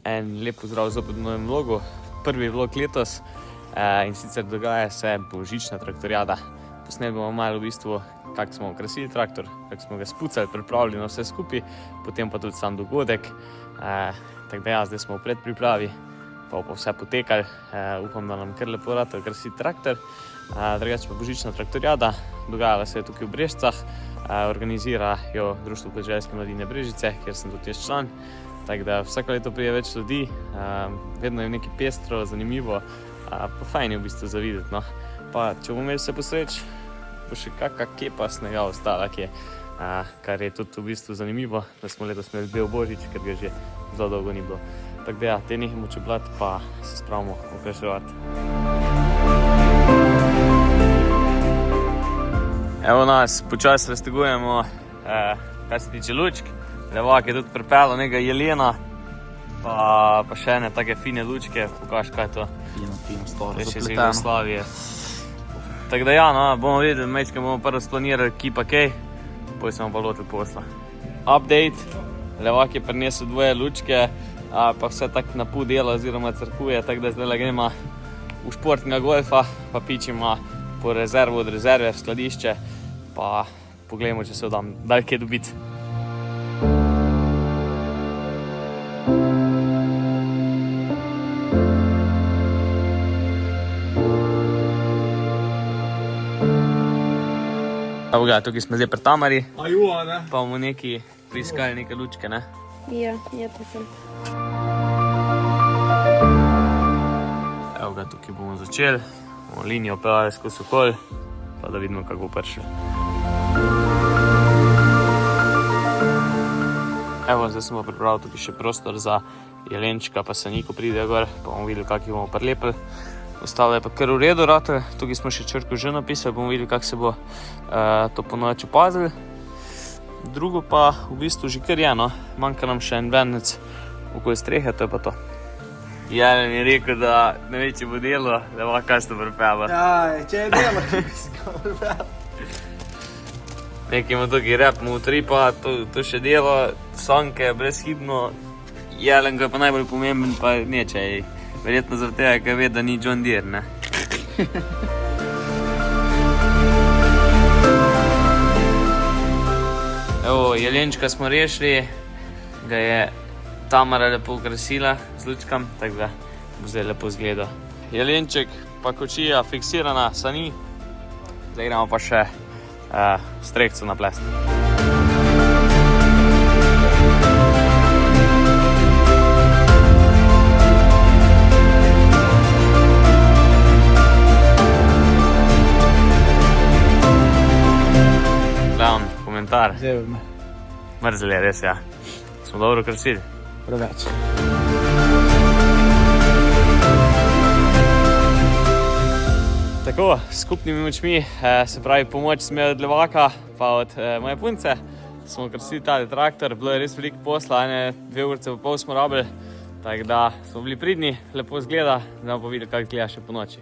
En lep pozdrav zopet v novem vlogu, prvi vlog letos in sicer dogaja se božična traktorjada. Posneli bomo malo v bistvu, kako smo okrasili traktor, kako smo ga spucali, pripravili na vse skupaj, potem pa tudi sam dogodek. Tako da ja, zdaj smo v predpripravi, pa vse potekali. Upam, da nam kar lepo rata okrasiti traktor. Drugače pa božična traktorjada, dogajala se je tukaj v Brežicah, organizira jo Društvo podeželske mladine Brežice, kjer sem tudi jaz član. Tako da vsako leto prije več ljudi, vedno je nekaj pestro, zanimivo, pa fajn je v bistvu za videti, no. Pa če bomo imeli vse posreč, bo še kakšna kepa snega ostala, kar je tudi v bistvu zanimivo, da smo letos imeli bel božič, ker ga že zelo dolgo ni bilo. Tako da ja, te nehamo čeblati, pa se spravimo okraševati. Evo nas, počasi raztegujemo, kaj se tiče lučk. Levak je tudi pripeljal nekaj jelena, pa še ene take fine lučke, pokaži kaj je to. Fino, staro, še iz Jugoslavije. Tako da ja, no, bomo videli, mečke bomo prvo splanirali, ki pa kaj, potem se bomo pa lotili posla. Update, Levak je prinesel dvoje lučke, pa vse tako na pol dela oziroma crkuje, tako da zdaj gremo v športnega golfa, pa pičimo po rezervu od rezerve v skladišče, pa pogledamo, če se dam dalj kaj dobiti. Evo ga, tukaj smo zdaj pri Tamari, pa bomo neki priiskali neke lučke, ne? Ja, je tako. Evo ga, tukaj bomo začeli, bomo linijo peljali skozi okol, pa da vidimo, kako bo prišel. Evo, zdaj smo pripravili tukaj še prostor za jelenčka, pa se niko pridejo gor, pa bomo videli, kak jih bomo prilepili. Ostalo je pa kar v redu ratel, tukaj smo še črko že napisali, bomo videli, kako se bo to po noči opazili. Drugo pa v bistvu že kar je, no, manjka nam še en venec okoli strehe, to je pa to. Jelen je rekel, da ne ve, če bo delo, da bo kaj ste pripeljali. Ja, če je delo, če bi se ga pripeljali. Nekaj ima tukaj rep, motri pa to še delo, sanke, brezhibno. Jelen ga je pa najbolj pomemben, pa neče je. Verjetno zaradi tega, ker ve, da ni John Deere, ne? Evo, jelenčka smo rešili, ga je Tamara lepo okrasila z lučkam, tako da bo zdaj lepo izgledal. Jelenček pa kočija fiksirana, sani. Zdaj gremo pa še strehco naplesti. Komentar. Zdaj me. Mrzeli je, res, ja. Smo dobro krasili. Preveč. Tako, s skupnimi močmi, se pravi pomoč smo od Levaka, pa od moje punce, smo krasili tale traktor. Bilo je res veliko posla, 2 urice pa pol smo rabili, tako da smo bili pridni, lepo izgleda, da bomo videli, kako gleda še po noči.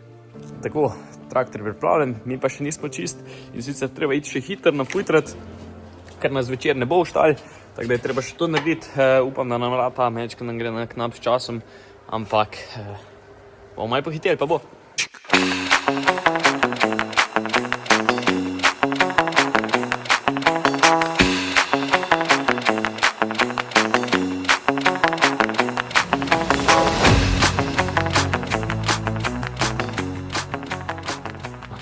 Tako, traktor je pripravljen, mi pa še nismo čist in sicer treba iti še hitro napujtrati, ker nas večer ne bo vštali, tako da je treba še to narediti. Upam, da nam rata, mečka nam gre na knap s časom, ampak bomo malo pohiteli, pa bo.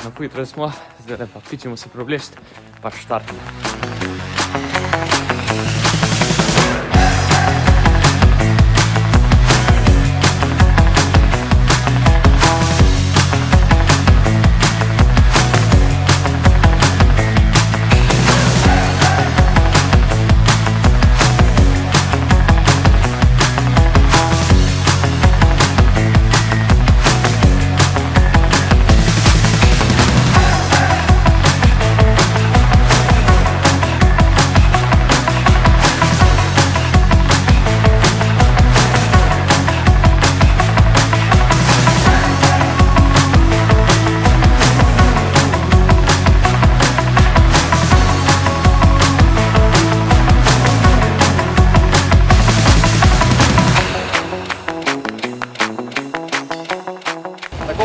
Napujitrali smo, zdaj pa pičemo se problest, pa štartimo.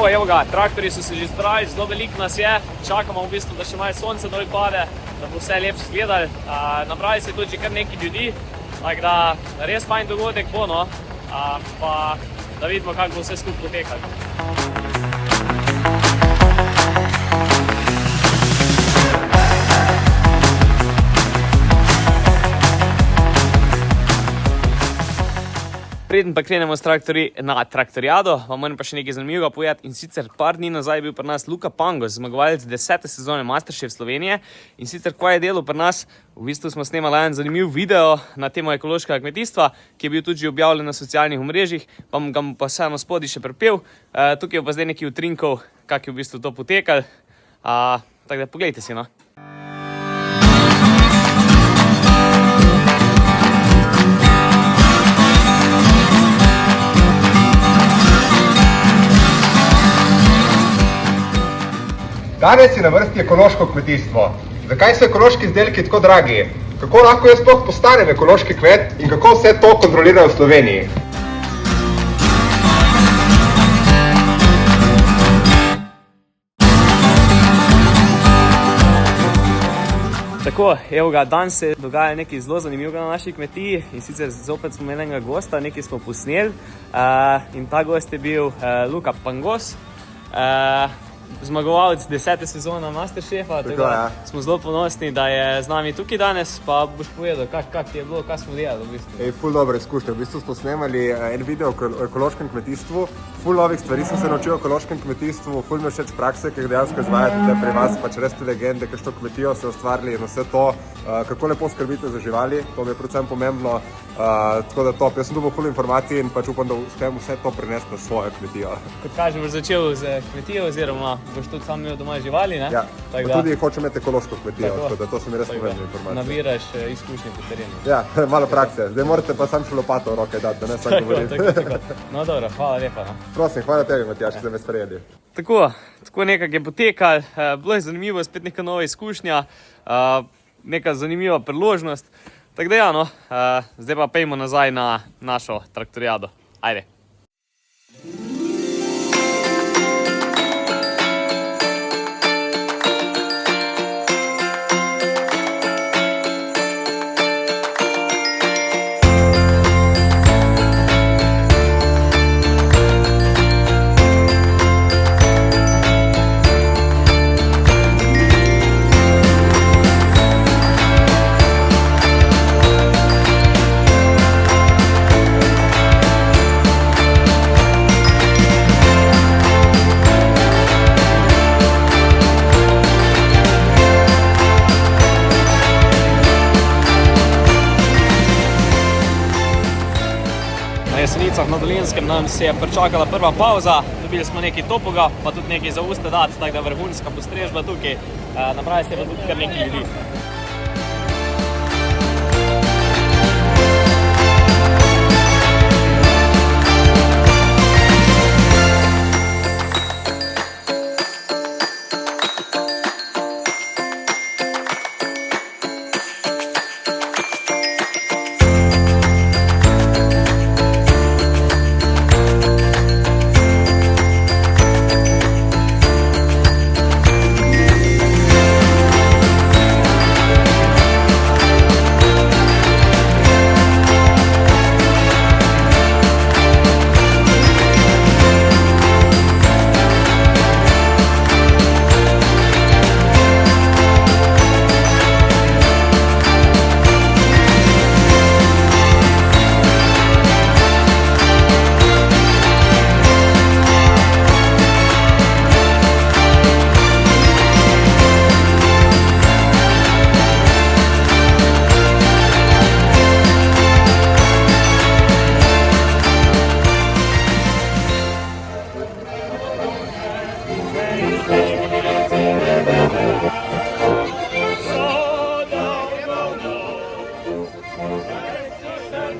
evo ga, traktorji so se že zbrali, zelo veliko nas je, čakamo v bistvu, da še malo sonce dol pade, da bo vse lepše izgledalo. Nabrali se je tudi že kar nekaj ljudi, tako da res fajn dogodek bo, no, pa da vidimo, kako bo vse skupaj potekalo. Preden pa krenemo s traktorji na traktoriado, vam moram pa še nekaj zanimivega povedati. In sicer par dni nazaj je bil pri nas Luka Pangos, zmagovalec 10. sezone Masterchef Slovenije. In sicer, ko je delal pri nas, v bistvu smo snemali en zanimiv video na temo ekološkega kmetijstva, ki je bil tudi že objavljen na socialnih omrežjih, pa ga bom pa vseeno spodaj še pripel. Tukaj je pa zdaj nekaj utrinkov, kako je v bistvu to potekalo. Tako da poglejte si, no. Danes je na vrsti ekološko kmetijstvo. Zakaj so ekološki izdelki tako dragi? Kako lahko jaz sploh postanem ekološki kmet in kako vse to kontrolirajo v Sloveniji? Tako, evo ga, danes se dogaja nekaj zelo zanimivega na naši kmetiji in sicer zopet smo imeli enega gosta, nekaj smo posneli in ta gost je bil Luka Pangos. Zmagovalec 10. sezona Masterchefa, tako da smo zelo ponosni, da je z nami tukaj danes, pa boš povedal, kak ti je bilo, kaj smo delali v bistvu. Ful dobre izkušnje, v bistvu smo snemali en video o ekološkem kmetijstvu, ful novih stvari sem se naučil o ekološkem kmetijstvu, ful mi všeč prakse, ki jih dejansko izvajate te pri vas, pač res te legende, kakšno kmetijo se ustvarili in vse to, kako lepo skrbite za živali, to mi je predvsem pomembno, tako da top, jaz sem dobil ful informacij in pač upam, da uspem vse to prinesti na svojo kmetijo. Kot kaže, boš začel z kmetijo oziroma boš tudi sam imel doma živali, ne? Ja, pa tudi hočem imeti ekološko kmetijo, tako da to so mi res pomembne informacije. Nabiraš izkušnje po terenu. Ja, malo prakse. Zdaj morate pa sam še lopato v roke dati, da ne sam govorim. No dobro, hvala lepa. No. Prosim, hvala tebi, Matjaž, da me sprejeli. Tako nekako je potekalo, bilo je zanimivo, spet neka nova izkušnja, neka zanimiva priložnost. Tako da ja, no, zdaj pa pejmo nazaj na našo traktoriado. Ajde. Na Jesenicah na Dolenjskem nam se je pričakala prva pauza, dobili smo nekaj topoga, pa tudi nekaj za usta dati, tako da vrhunska postrežba tukaj, nabrali se je pa tudi kar nekaj ljudi.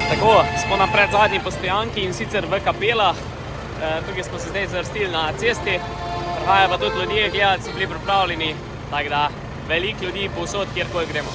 Tako, smo na predzadnji postojanki in sicer v Kapelah. Tukaj smo se zdaj zvrstili na cesti, prihajajo pa tudi ljudje gledati, so bili pripravljeni, tako da veliko ljudi povsod, kjerkoli gremo.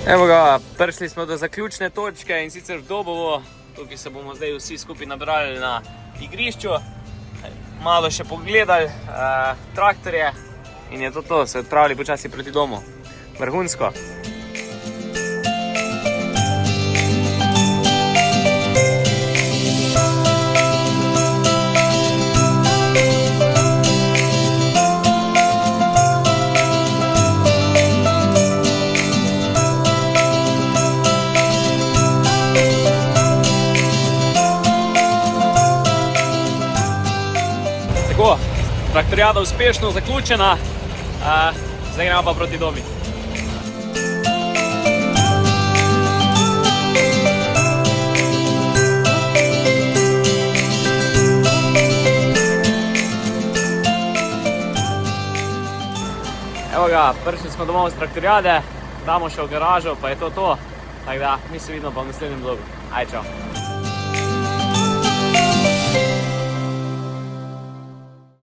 Evo ga, prišli smo do zaključne točke in sicer v Dobovo. Tukaj se bomo zdaj vsi skupaj nabrali na igrišču. Malo še pogledali traktorje in je to, se odpravili počasi proti domu. Vrhunsko. Tako, traktorijada uspešno zaključena, zdaj gremo pa proti domi. Evo ga, prišli smo domov z traktorijade, damo še v garažo, pa je to. Tako da, mi se vidimo pa v naslednjem vlogu. Ajde, čau.